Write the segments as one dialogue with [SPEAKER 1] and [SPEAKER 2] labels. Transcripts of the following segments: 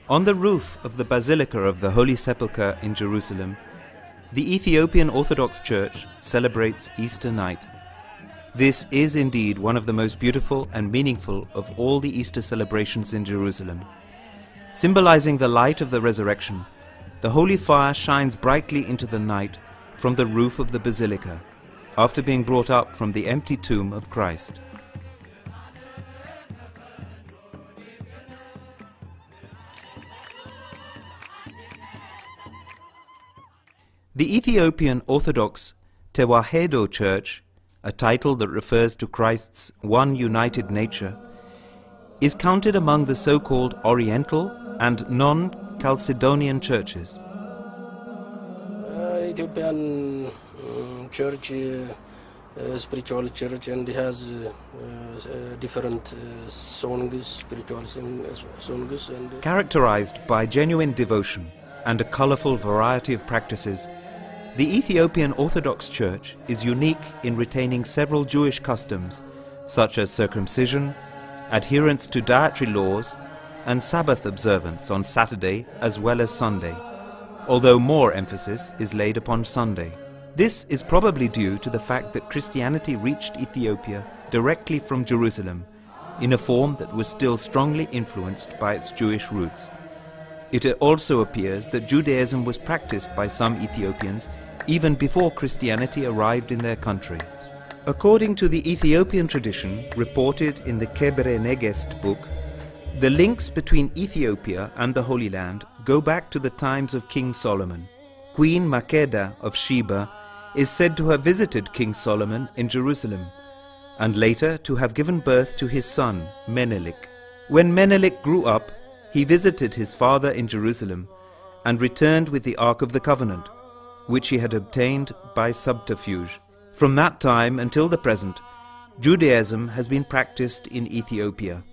[SPEAKER 1] On the roof of the Basilica of the Holy Sepulchre in Jerusalem, the Ethiopian Orthodox Church celebrates Easter night. This is indeed one of the most beautiful and meaningful of all the Easter celebrations in Jerusalem. Symbolizing the light of the resurrection, the holy fire shines brightly into the night from the roof of the basilica, after being brought up from the empty tomb of Christ. The Ethiopian Orthodox Tewahedo Church, a title that refers to Christ's one united nature, is counted among the so-called Oriental and non-Chalcedonian churches.
[SPEAKER 2] Ethiopian church, spiritual church, and has different songs, spiritual songs.
[SPEAKER 1] Characterized by genuine devotion and a colorful variety of practices, the Ethiopian Orthodox Church is unique in retaining several Jewish customs, such as circumcision, adherence to dietary laws, and Sabbath observance on Saturday as well as Sunday, although more emphasis is laid upon Sunday. This is probably due to the fact that Christianity reached Ethiopia directly from Jerusalem in a form that was still strongly influenced by its Jewish roots. It also appears that Judaism was practiced by some Ethiopians even before Christianity arrived in their country. According to the Ethiopian tradition reported in the Kebre Negest book, the links between Ethiopia and the Holy Land go back to the times of King Solomon. Queen Makeda of Sheba is said to have visited King Solomon in Jerusalem, and later to have given birth to his son, Menelik. When Menelik grew up, he visited his father in Jerusalem and returned with the Ark of the Covenant, which he had obtained by subterfuge. From that time until the present, Judaism has been practiced in Ethiopia.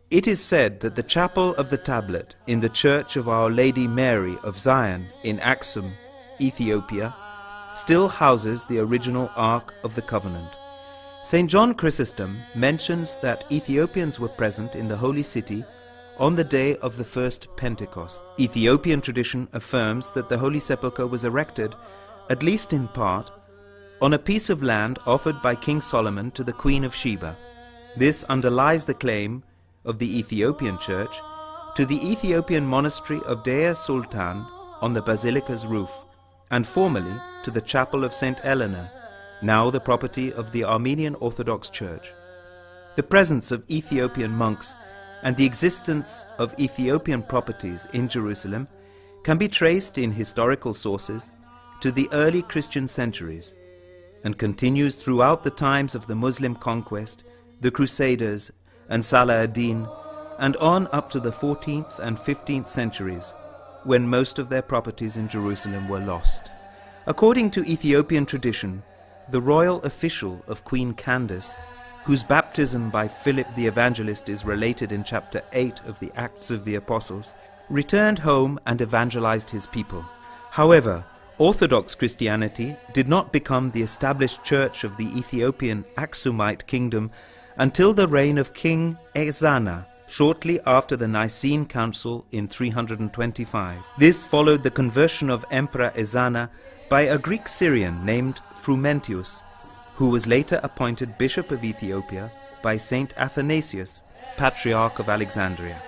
[SPEAKER 1] It is said that the chapel of the tablet in the Church of Our Lady Mary of Zion in Aksum, Ethiopia, still houses the original Ark of the Covenant. St. John Chrysostom mentions that Ethiopians were present in the Holy City on the day of the first Pentecost. Ethiopian tradition affirms that the Holy Sepulchre was erected, at least in part, on a piece of land offered by King Solomon to the Queen of Sheba. This underlies the claim of the Ethiopian Church to the Ethiopian monastery of Deir Sultan on the basilica's roof, and formerly to the chapel of St. Eleanor, now the property of the Armenian Orthodox Church. The presence of Ethiopian monks and the existence of Ethiopian properties in Jerusalem can be traced in historical sources to the early Christian centuries, and continues throughout the times of the Muslim conquest, the Crusaders, and Salah ad-Din, and on up to the 14th and 15th centuries, when most of their properties in Jerusalem were lost. According to Ethiopian tradition, the royal official of Queen Candace, whose baptism by Philip the Evangelist is related in chapter 8 of the Acts of the Apostles, returned home and evangelized his people. However, Orthodox Christianity did not become the established church of the Ethiopian Aksumite kingdom until the reign of King Ezana, shortly after the Nicene Council in 325. This followed the conversion of Emperor Ezana by a Greek Syrian named Frumentius, who was later appointed Bishop of Ethiopia by Saint Athanasius, Patriarch of Alexandria.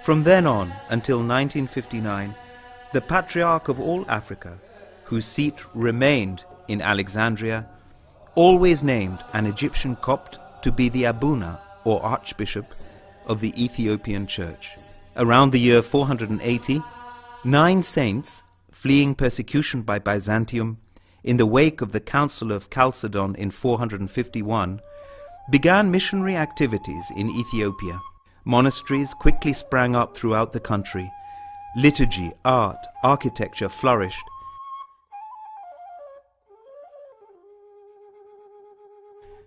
[SPEAKER 1] From then on until 1959, the Patriarch of all Africa, whose seat remained in Alexandria, always named an Egyptian Copt to be the Abuna, or Archbishop, of the Ethiopian Church. Around the year 480, 9 saints, fleeing persecution by Byzantium, in the wake of the Council of Chalcedon in 451, began missionary activities in Ethiopia. Monasteries quickly sprang up throughout the country. Liturgy, art, architecture flourished.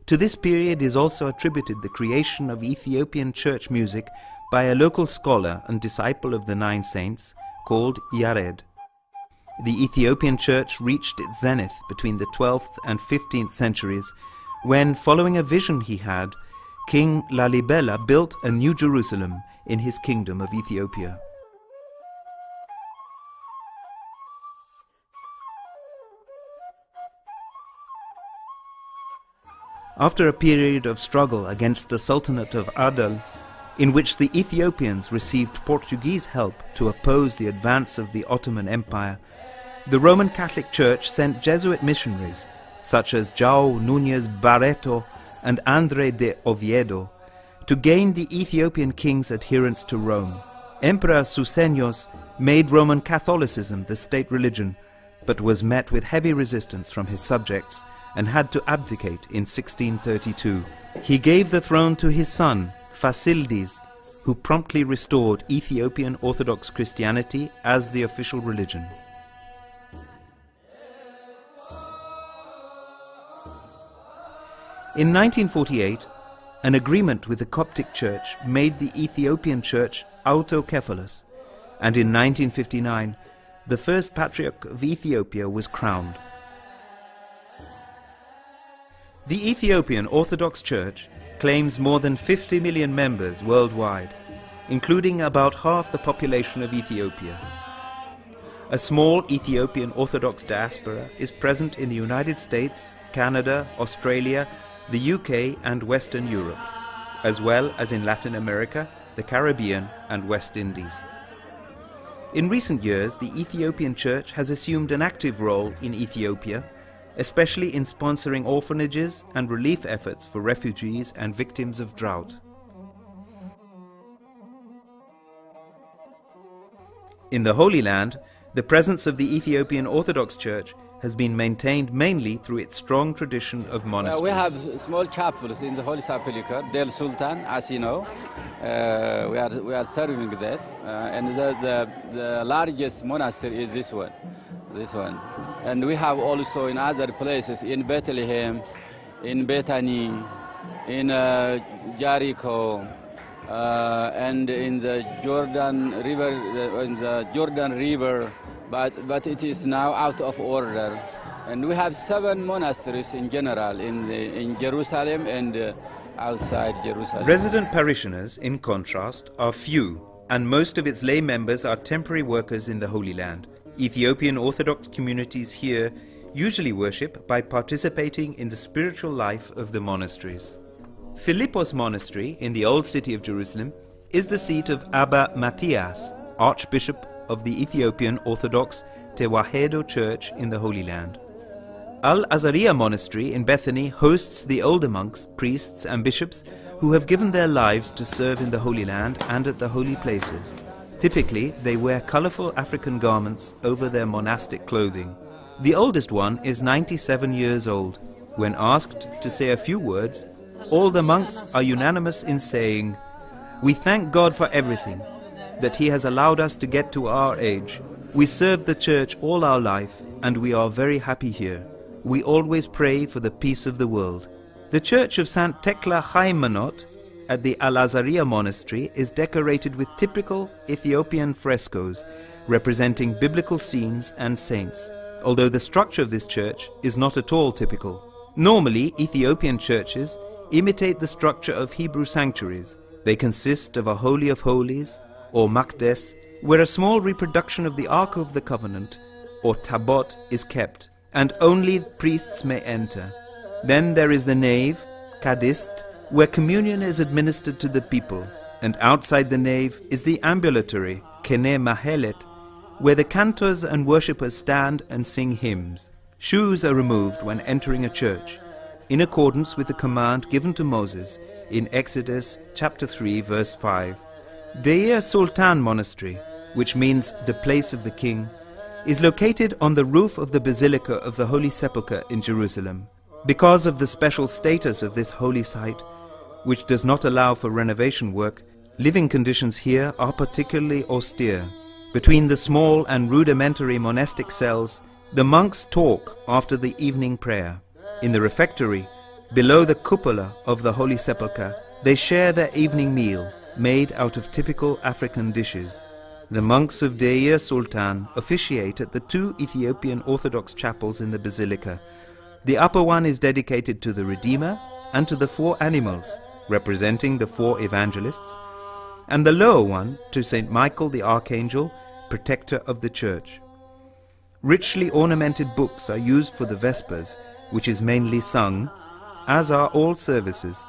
[SPEAKER 1] To this period is also attributed the creation of Ethiopian church music by a local scholar and disciple of the 9 saints called Yared. The Ethiopian church reached its zenith between the 12th and 15th centuries when, following a vision he had, King Lalibela built a new Jerusalem in his kingdom of Ethiopia. after a period of struggle against the Sultanate of Adal, in which the Ethiopians received Portuguese help to oppose the advance of the Ottoman Empire, the Roman Catholic Church sent Jesuit missionaries such as João Núñez Barreto and André de Oviedo to gain the Ethiopian king's adherence to Rome. Emperor Susenyos made Roman Catholicism the state religion, but was met with heavy resistance from his subjects and had to abdicate in 1632. He gave the throne to his son, Fasildes, who promptly restored Ethiopian Orthodox Christianity as the official religion. In 1948, an agreement with the Coptic Church made the Ethiopian Church autocephalous, and in 1959, the first Patriarch of Ethiopia was crowned. The Ethiopian Orthodox Church claims more than 50 million members worldwide, including about half the population of Ethiopia. A small Ethiopian Orthodox diaspora is present in the United States, Canada, Australia, the UK and Western Europe, as well as in Latin America, the Caribbean and West Indies. In recent years, the Ethiopian Church has assumed an active role in Ethiopia, especially in sponsoring orphanages and relief efforts for refugees and victims of drought. In the Holy Land, the presence of the Ethiopian Orthodox Church has been maintained mainly through its strong tradition of monasteries.
[SPEAKER 3] We have small chapels in the Holy Sepulchre, Del Sultan, as you know. We are serving that, and the largest monastery is this one. And we have also in other places, in Bethlehem, in Bethany, in Jericho, and in the Jordan River, but it is now out of order. And we have 7 monasteries in general in Jerusalem and outside Jerusalem.
[SPEAKER 1] Resident parishioners, in contrast, are few, and most of its lay members are temporary workers in the Holy Land. Ethiopian Orthodox communities here usually worship by participating in the spiritual life of the monasteries. Philippos Monastery in the Old City of Jerusalem is the seat of Abba Matthias, Archbishop of the Ethiopian Orthodox Tewahedo Church in the Holy Land. Al-Azariah Monastery in Bethany hosts the older monks, priests and bishops who have given their lives to serve in the Holy Land and at the holy places. Typically, they wear colorful African garments over their monastic clothing. The oldest one is 97 years old. When asked to say a few words, all the monks are unanimous in saying, "We thank God for everything, that He has allowed us to get to our age. We served the Church all our life, and we are very happy here. We always pray for the peace of the world." The Church of St. Tekla Haimanot at the Al-Azariah Monastery is decorated with typical Ethiopian frescoes representing biblical scenes and saints, although the structure of this church is not at all typical. Normally, Ethiopian churches imitate the structure of Hebrew sanctuaries. They consist of a Holy of Holies, or Makdes, where a small reproduction of the Ark of the Covenant, or Tabot, is kept, and only priests may enter. Then there is the nave, Kadist, where communion is administered to the people, and outside the nave is the ambulatory, Kene Mahelet, where the cantors and worshippers stand and sing hymns. Shoes are removed when entering a church, in accordance with the command given to Moses in Exodus chapter 3 verse 5. Deir Sultan Monastery, which means the place of the king, is located on the roof of the Basilica of the Holy Sepulchre in Jerusalem. Because of the special status of this holy site, which does not allow for renovation work, living conditions here are particularly austere. Between the small and rudimentary monastic cells, the monks talk after the evening prayer. In the refectory, below the cupola of the Holy Sepulchre, they share their evening meal, made out of typical African dishes. The monks of Deir Sultan officiate at the 2 Ethiopian Orthodox chapels in the Basilica. The upper one is dedicated to the Redeemer and to the 4 animals, representing the 4 evangelists, and the lower one to St. Michael the Archangel, protector of the Church. Richly ornamented books are used for the Vespers, which is mainly sung, as are all services.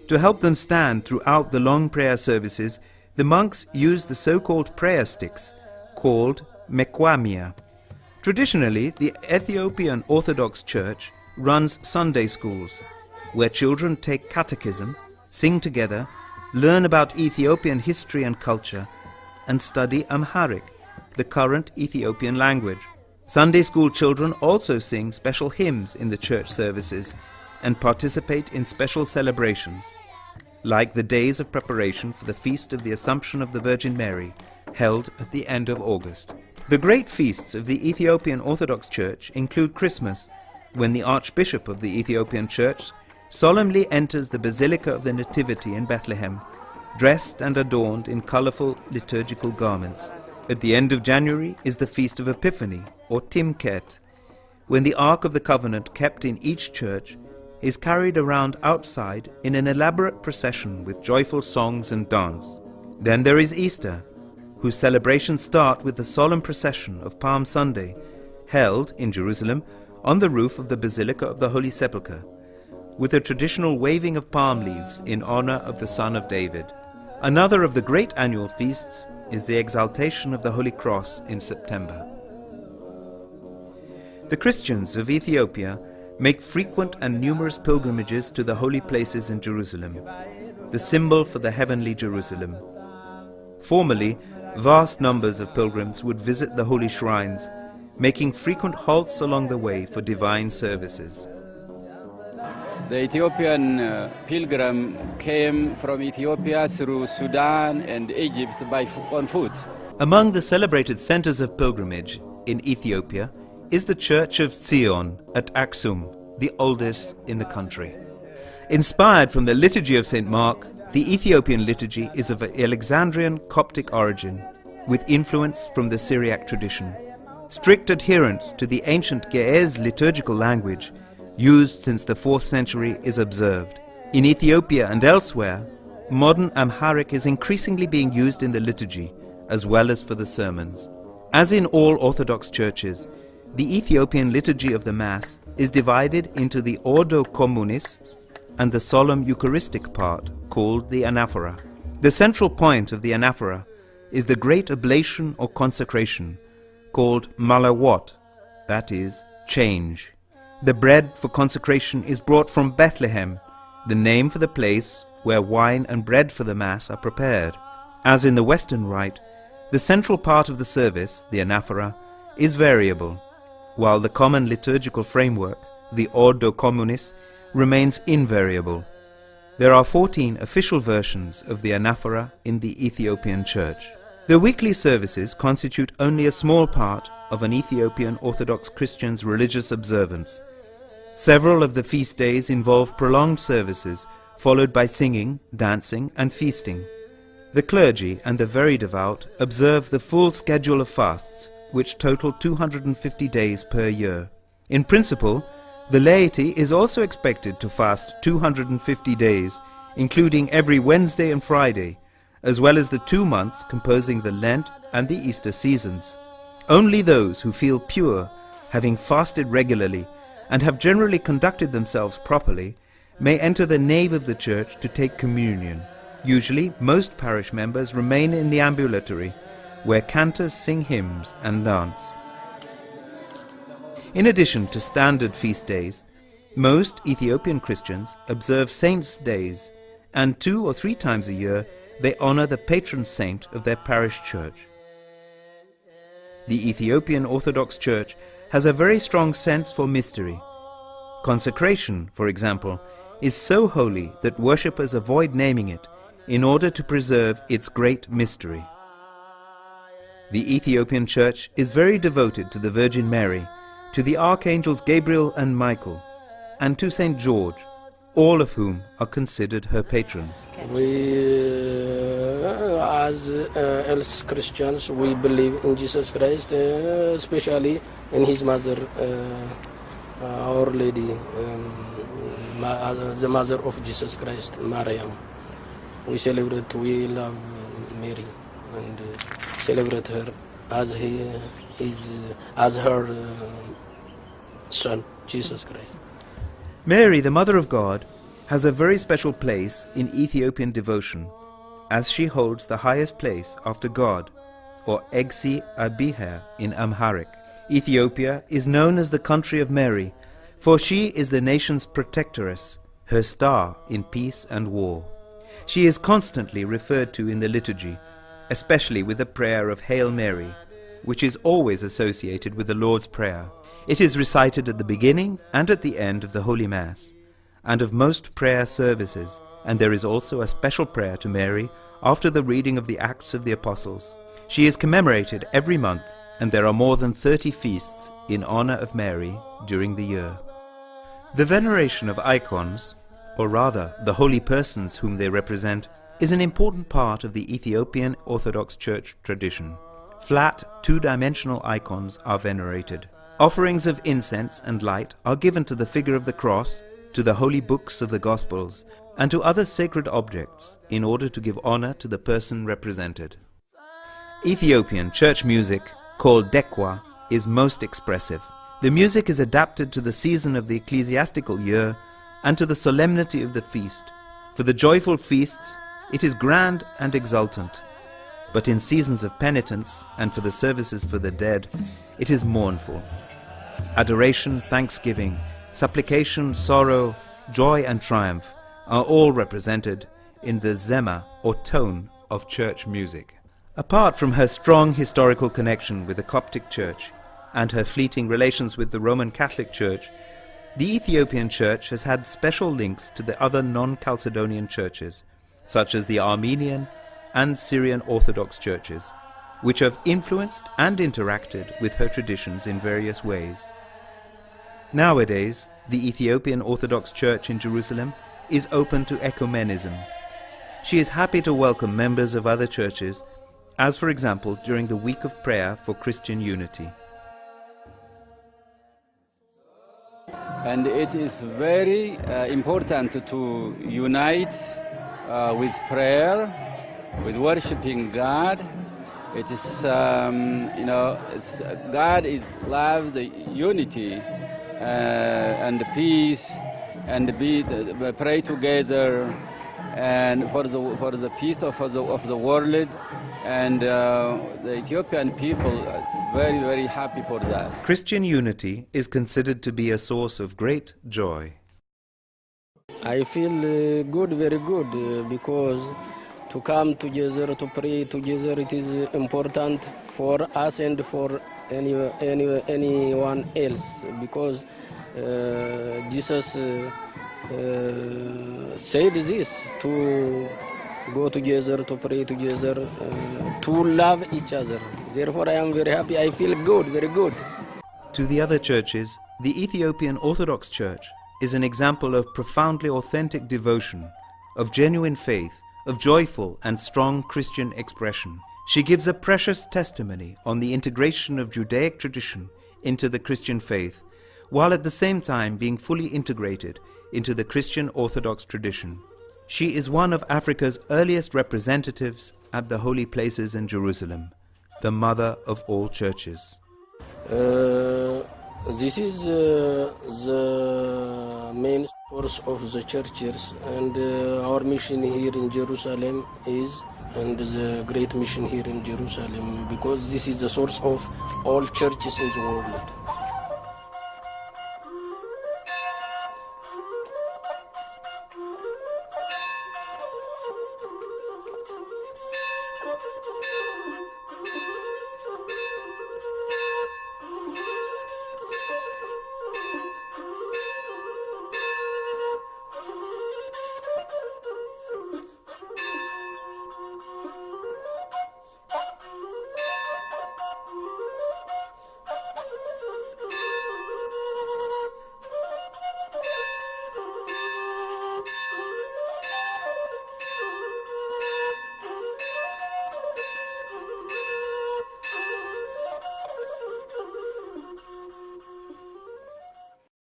[SPEAKER 1] To help them stand throughout the long prayer services, the monks use the so-called prayer sticks, called mekwamia. Traditionally, the Ethiopian Orthodox Church runs Sunday schools, where children take catechism, sing together, learn about Ethiopian history and culture, and study Amharic, the current Ethiopian language. Sunday school children also sing special hymns in the church services and participate in special celebrations, like the days of preparation for the Feast of the Assumption of the Virgin Mary, held at the end of August. The great feasts of the Ethiopian Orthodox Church include Christmas, when the Archbishop of the Ethiopian Church solemnly enters the Basilica of the Nativity in Bethlehem, dressed and adorned in colorful liturgical garments. At the end of January is the Feast of Epiphany, or Timket, when the Ark of the Covenant kept in each church is carried around outside in an elaborate procession with joyful songs and dance. Then there is Easter, whose celebrations start with the solemn procession of Palm Sunday, held in Jerusalem on the roof of the Basilica of the Holy Sepulchre, with a traditional waving of palm leaves in honor of the Son of David. Another of the great annual feasts is the exaltation of the Holy Cross in September. The Christians of Ethiopia make frequent and numerous pilgrimages to the holy places in Jerusalem, the symbol for the heavenly Jerusalem. Formerly, vast numbers of pilgrims would visit the holy shrines, making frequent halts along the way for divine services.
[SPEAKER 3] The Ethiopian pilgrim came from Ethiopia through Sudan and Egypt on foot.
[SPEAKER 1] Among the celebrated centers of pilgrimage in Ethiopia is the Church of Zion at Aksum, the oldest in the country. Inspired from the liturgy of St. Mark, the Ethiopian liturgy is of Alexandrian Coptic origin, with influence from the Syriac tradition. Strict adherence to the ancient Ge'ez liturgical language, used since the 4th century, is observed. In Ethiopia and elsewhere, modern Amharic is increasingly being used in the liturgy, as well as for the sermons. As in all Orthodox churches, the Ethiopian liturgy of the Mass is divided into the Ordo Communis and the solemn Eucharistic part, called the Anaphora. The central point of the Anaphora is the great oblation or consecration, called Malawot, that is, change. The bread for consecration is brought from Bethlehem, the name for the place where wine and bread for the Mass are prepared. As in the Western Rite, the central part of the service, the Anaphora, is variable, while the common liturgical framework, the Ordo Communis, remains invariable. There are 14 official versions of the Anaphora in the Ethiopian Church. The weekly services constitute only a small part of an Ethiopian Orthodox Christian's religious observance. Several of the feast days involve prolonged services, followed by singing, dancing, and feasting. The clergy and the very devout observe the full schedule of fasts, which total 250 days per year. In principle, the laity is also expected to fast 250 days, including every Wednesday and Friday, as well as the 2 months composing the Lent and the Easter seasons. Only those who feel pure, having fasted regularly, and have generally conducted themselves properly, may enter the nave of the church to take communion. Usually, most parish members remain in the ambulatory, where cantors sing hymns and dance. In addition to standard feast days, most Ethiopian Christians observe saints' days, and 2 or 3 times a year they honor the patron saint of their parish church. The Ethiopian Orthodox Church has a very strong sense for mystery. Consecration, for example, is so holy that worshippers avoid naming it in order to preserve its great mystery. The Ethiopian Church is very devoted to the Virgin Mary, to the Archangels Gabriel and Michael, and to Saint George, all of whom are considered her patrons.
[SPEAKER 2] We, as else Christians, we believe in Jesus Christ, especially in His mother, Our Lady, the mother of Jesus Christ, Maryam. We celebrate, we love Mary, and celebrate her as as her Son, Jesus Christ.
[SPEAKER 1] Mary, the Mother of God, has a very special place in Ethiopian devotion, as she holds the highest place after God, or Egsi Abiher in Amharic. Ethiopia is known as the country of Mary, for she is the nation's protectoress, her star in peace and war. She is constantly referred to in the liturgy, especially with the prayer of Hail Mary, which is always associated with the Lord's Prayer. It is recited at the beginning and at the end of the Holy Mass, and of most prayer services, and there is also a special prayer to Mary after the reading of the Acts of the Apostles. She is commemorated every month, and there are more than 30 feasts in honor of Mary during the year. The veneration of icons, or rather the holy persons whom they represent, is an important part of the Ethiopian Orthodox Church tradition. Flat, two-dimensional icons are venerated. Offerings of incense and light are given to the figure of the cross, to the holy books of the Gospels, and to other sacred objects in order to give honor to the person represented. Ethiopian church music, called dekwa, is most expressive. The music is adapted to the season of the ecclesiastical year and to the solemnity of the feast. For the joyful feasts, it is grand and exultant, but in seasons of penitence and for the services for the dead, it is mournful. Adoration, thanksgiving, supplication, sorrow, joy and triumph are all represented in the zema or tone of church music. Apart from her strong historical connection with the Coptic Church and her fleeting relations with the Roman Catholic Church, the Ethiopian Church has had special links to the other non-Chalcedonian churches, such as the Armenian and Syrian Orthodox churches, which have influenced and interacted with her traditions in various ways. Nowadays, the Ethiopian Orthodox Church in Jerusalem is open to ecumenism. She is happy to welcome members of other churches, as for example during the week of prayer for Christian unity.
[SPEAKER 3] And it is very important to unite with prayer, with worshiping God. It is, God is love, the unity and the peace, and pray together, and for the peace of the world. And the Ethiopian people is very, very happy for that.
[SPEAKER 1] Christian unity is considered to be a source of great joy.
[SPEAKER 2] I feel good, very good, because to come together, to pray together, it is important for us and for anyone else, because Jesus said this, to go together, to pray together, to love each other. Therefore I am very happy, I feel good, very good.
[SPEAKER 1] To the other churches, the Ethiopian Orthodox Church is an example of profoundly authentic devotion, of genuine faith, of joyful and strong Christian expression. She gives a precious testimony on the integration of Judaic tradition into the Christian faith, while at the same time being fully integrated into the Christian Orthodox tradition. She is one of Africa's earliest representatives at the holy places in Jerusalem, the mother of all churches.
[SPEAKER 2] This is the main source of the churches, and our mission here in Jerusalem is, and the great mission here in Jerusalem, because this is the source of all churches in the world.